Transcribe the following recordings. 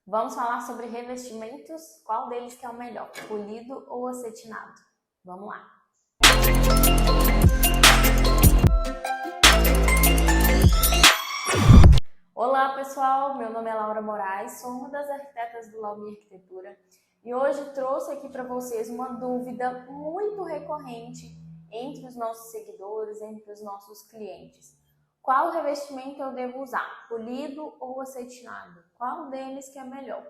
Vamos falar sobre revestimentos, qual deles que é o melhor, polido ou acetinado? Vamos lá! Olá pessoal, meu nome é Laura Moraes, sou uma das arquitetas do Laumi Arquitetura e hoje trouxe aqui para vocês uma dúvida muito recorrente entre os nossos seguidores, entre os nossos clientes. Qual revestimento eu devo usar, polido ou acetinado? Qual deles que é melhor?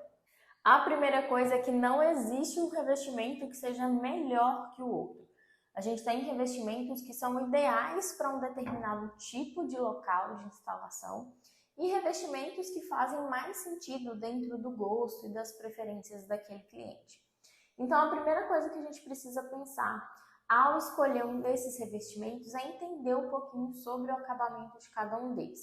A primeira coisa é que não existe um revestimento que seja melhor que o outro. A gente tem revestimentos que são ideais para um determinado tipo de local de instalação e revestimentos que fazem mais sentido dentro do gosto e das preferências daquele cliente. Então, a primeira coisa que a gente precisa pensar ao escolher um desses revestimentos é entender um pouquinho sobre o acabamento de cada um deles.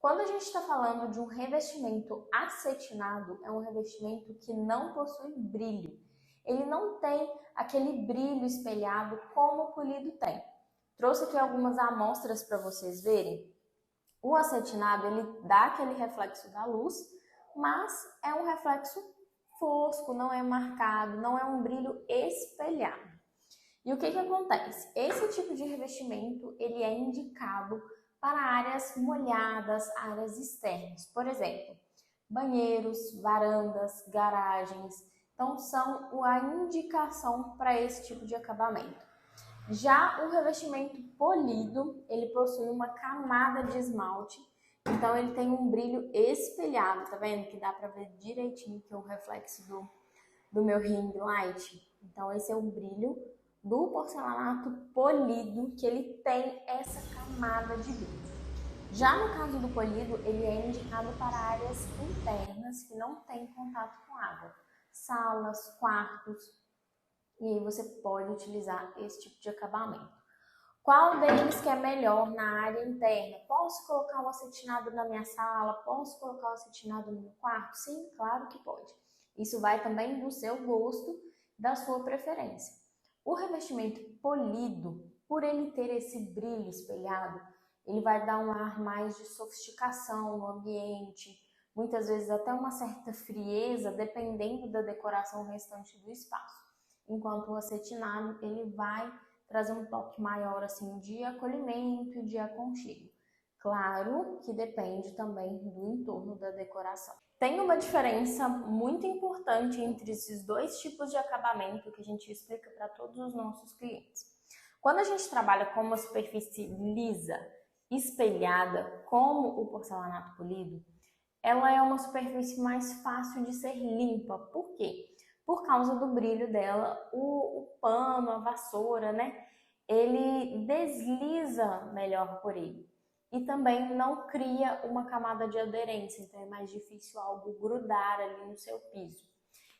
Quando a gente está falando de um revestimento acetinado, é um revestimento que não possui brilho. Ele não tem aquele brilho espelhado como o polido tem. Trouxe aqui algumas amostras para vocês verem. O acetinado, ele dá aquele reflexo da luz, mas é um reflexo fosco, não é marcado, não é um brilho espelhado. E o que acontece? Esse tipo de revestimento, ele é indicado para áreas molhadas, áreas externas. Por exemplo, banheiros, varandas, garagens. Então, são a indicação para esse tipo de acabamento. Já o revestimento polido, ele possui uma camada de esmalte, então ele tem um brilho espelhado, tá vendo? Que dá para ver direitinho que é o reflexo do meu ring light. Então esse é o brilho do porcelanato polido, que ele tem essa camada de brilho. Já no caso do polido, ele é indicado para áreas internas que não têm contato com água, salas, quartos, e aí você pode utilizar esse tipo de acabamento. Qual deles que é melhor na área interna? Posso colocar o acetinado na minha sala? Posso colocar o acetinado no meu quarto? Sim, claro que pode. Isso vai também do seu gosto, da sua preferência. O revestimento polido, por ele ter esse brilho espelhado, ele vai dar um ar mais de sofisticação no ambiente, muitas vezes até uma certa frieza, dependendo da decoração restante do espaço. Enquanto o acetinado, ele vai trazer um toque maior assim de acolhimento e de aconchego. Claro que depende também do entorno da decoração. Tem uma diferença muito importante entre esses dois tipos de acabamento que a gente explica para todos os nossos clientes. Quando a gente trabalha com uma superfície lisa, espelhada, como o porcelanato polido, ela é uma superfície mais fácil de ser limpa. Por quê? Por causa do brilho dela, o pano, a vassoura, né? Ele desliza melhor por ele. E também não cria uma camada de aderência, então é mais difícil algo grudar ali no seu piso.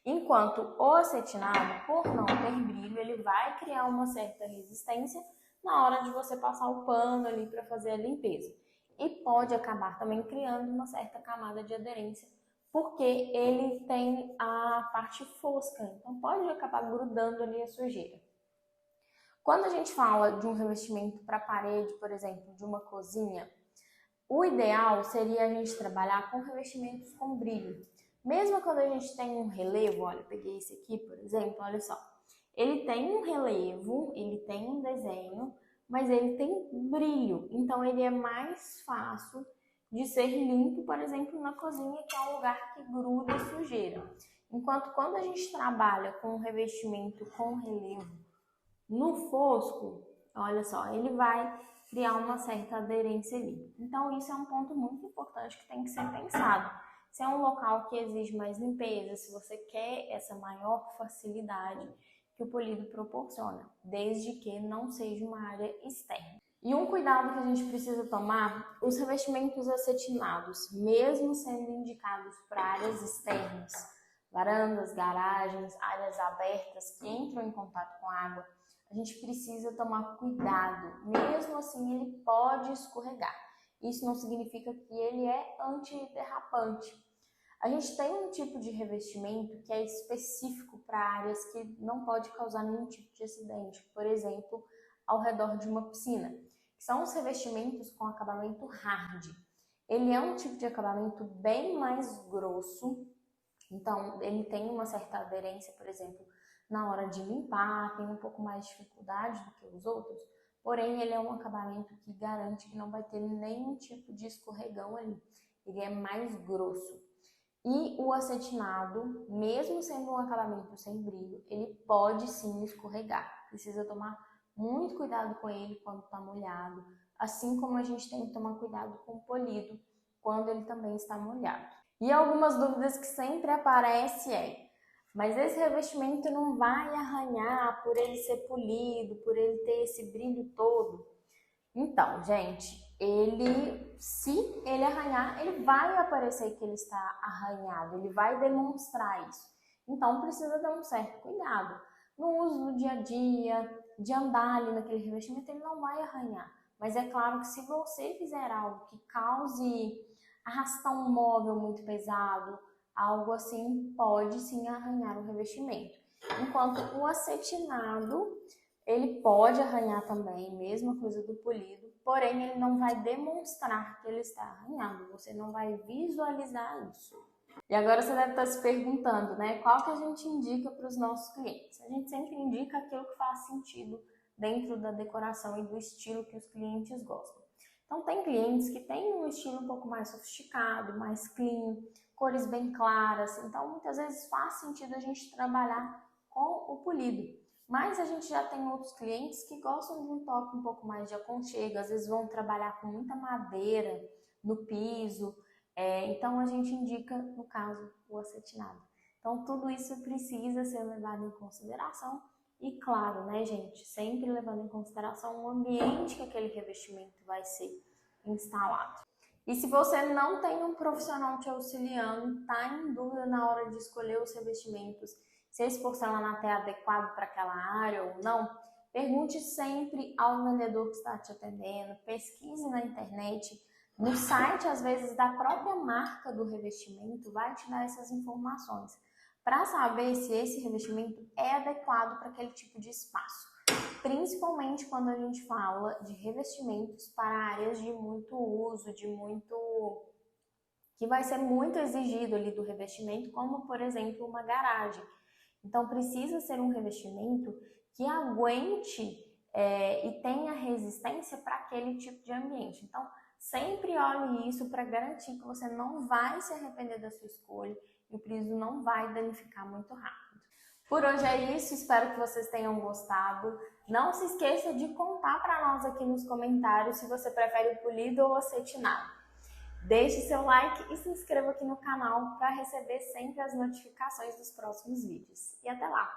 Enquanto o acetinado, por não ter brilho, ele vai criar uma certa resistência na hora de você passar o pano ali para fazer a limpeza. E pode acabar também criando uma certa camada de aderência, porque ele tem a parte fosca, então pode acabar grudando ali a sujeira. Quando a gente fala de um revestimento para parede, por exemplo, de uma cozinha, o ideal seria a gente trabalhar com revestimentos com brilho. Mesmo quando a gente tem um relevo, olha, eu peguei esse aqui, por exemplo, olha só. Ele tem um relevo, ele tem um desenho, mas ele tem brilho, então ele é mais fácil de ser limpo, por exemplo, na cozinha, que é um lugar que gruda sujeira. Enquanto quando a gente trabalha com um revestimento com relevo no fosco, olha só, ele vai criar uma certa aderência ali. Então isso é um ponto muito importante que tem que ser pensado. Se é um local que exige mais limpeza, se você quer essa maior facilidade que o polido proporciona, desde que não seja uma área externa. E um cuidado que a gente precisa tomar, os revestimentos acetinados, mesmo sendo indicados para áreas externas, varandas, garagens, áreas abertas que entram em contato com água, a gente precisa tomar cuidado, mesmo assim ele pode escorregar. Isso não significa que ele é antiderrapante. A gente tem um tipo de revestimento que é específico para áreas que não pode causar nenhum tipo de acidente, por exemplo, ao redor de uma piscina, que são os revestimentos com acabamento hard. Ele é um tipo de acabamento bem mais grosso, Então, ele tem uma certa aderência, por exemplo, na hora de limpar, tem um pouco mais de dificuldade do que os outros, porém ele é um acabamento que garante que não vai ter nenhum tipo de escorregão ali. Ele é mais grosso. E o acetinado, mesmo sendo um acabamento sem brilho, ele pode sim escorregar. Precisa tomar muito cuidado com ele quando está molhado, assim como a gente tem que tomar cuidado com o polido quando ele também está molhado. E algumas dúvidas que sempre aparecem mas esse revestimento não vai arranhar por ele ser polido, por ele ter esse brilho todo? Então, gente, se ele arranhar, ele vai aparecer que ele está arranhado, ele vai demonstrar isso. Então, precisa ter um certo cuidado. No uso do dia a dia, de andar ali naquele revestimento, ele não vai arranhar. Mas é claro que se você fizer algo que cause arrastar um móvel muito pesado, algo assim, pode sim arranhar o revestimento. Enquanto o acetinado, ele pode arranhar também, mesma coisa do polido, porém ele não vai demonstrar que ele está arranhado, você não vai visualizar isso. E agora você deve estar se perguntando, né, qual que a gente indica para os nossos clientes? A gente sempre indica aquilo que faz sentido dentro da decoração e do estilo que os clientes gostam. Então tem clientes que têm um estilo um pouco mais sofisticado, mais clean, cores bem claras, então muitas vezes faz sentido a gente trabalhar com o polido. Mas a gente já tem outros clientes que gostam de um toque um pouco mais de aconchego, às vezes vão trabalhar com muita madeira no piso, então a gente indica, no caso, o acetinado. Então tudo isso precisa ser levado em consideração e claro, né, gente, sempre levando em consideração o ambiente que aquele revestimento vai ser instalado. E se você não tem um profissional te auxiliando, está em dúvida na hora de escolher os revestimentos, se esse porcelanato é adequado para aquela área ou não, pergunte sempre ao vendedor que está te atendendo, pesquise na internet, no site, às vezes, da própria marca do revestimento, vai te dar essas informações, para saber se esse revestimento é adequado para aquele tipo de espaço. Principalmente quando a gente fala de revestimentos para áreas de muito uso, que vai ser muito exigido ali do revestimento, como, por exemplo, uma garagem. Então, precisa ser um revestimento que aguente e tenha resistência para aquele tipo de ambiente. Então, sempre olhe isso para garantir que você não vai se arrepender da sua escolha e o piso não vai danificar muito rápido. Por hoje é isso, espero que vocês tenham gostado. Não se esqueça de contar para nós aqui nos comentários se você prefere o polido ou acetinado. Deixe seu like e se inscreva aqui no canal para receber sempre as notificações dos próximos vídeos. E até lá!